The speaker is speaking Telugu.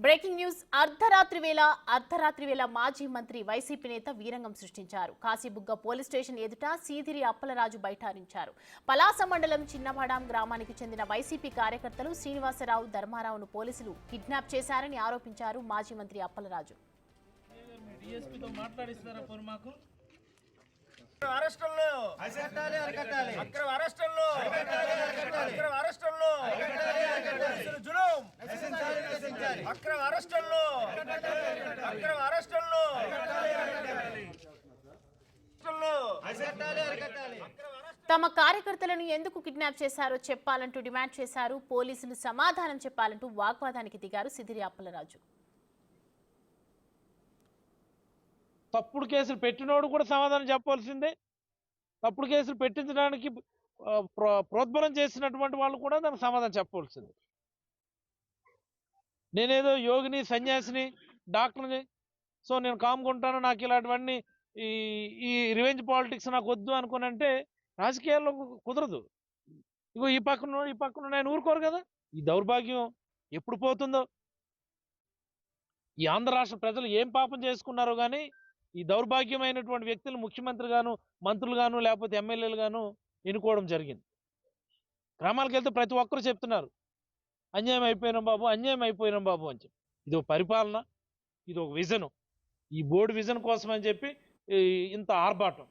బ్రేకింగ్ న్యూస్ అర్ధరాత్రి వేళ మాజీ మంత్రి వైసీపీ నేత వీరంగం సృష్టించారు. కాశీబుగ్గ పోలీస్ స్టేషన్ ఎదుట సీదిరి అప్పలరాజు బైఠారించారు. పలాస మండలం చిన్నవాడాం గ్రామానికి చెందిన వైసీపీ కార్యకర్తలు శ్రీనివాసరావు, ధర్మారావును పోలీసులు కిడ్నాప్ చేశారని ఆరోపించారు మాజీ మంత్రి అప్పలరాజు. తమ కార్యకర్తలను ఎందుకు కిడ్నాప్ చేశారో చెప్పాలంటూ డిమాండ్ చేశారు. పోలీసులు సమాధానం చెప్పాలంటూ వాగ్వాదానికి దిగారు సిదిరి అప్పలరాజు. తప్పుడు కేసులు పెట్టినోడు కూడా సమాధానం చెప్పాల్సిందే. తప్పుడు కేసులు పెట్టించడానికి ప్రోద్బలం చేసినటువంటి వాళ్ళు కూడా దానికి సమాధానం చెప్పవలసిందే. నేనేదో యోగిని, సన్యాసిని, డాక్టర్ని, సో నేను కామ్కుంటాను, నాకు ఇలాంటివన్నీ ఈ రివెంజ్ పాలిటిక్స్ నాకు వద్దు అనుకునంటే రాజకీయాల్లో కుదరదు. ఇగో ఈ పక్కన నేను ఊరుకోరు కదా. ఈ దౌర్భాగ్యం ఎప్పుడు పోతుందో. ఈ ఆంధ్ర రాష్ట్ర ప్రజలు ఏం పాపం చేసుకున్నారో కానీ ఈ దౌర్భాగ్యమైనటువంటి వ్యక్తులు ముఖ్యమంత్రి గాను, మంత్రులు గాను, లేకపోతే ఎమ్మెల్యేలు గాను ఎన్నుకోవడం జరిగింది. గ్రామాలకు వెళ్తే ప్రతి ఒక్కరు చెప్తున్నారు, అన్యాయం అయిపోయినాం బాబు అని చెప్పి. ఇది ఒక పరిపాలన, ఇది ఒక విజను. ఈ బోర్డు విజన్ కోసం అని చెప్పి ఇంత ఆర్భాటం.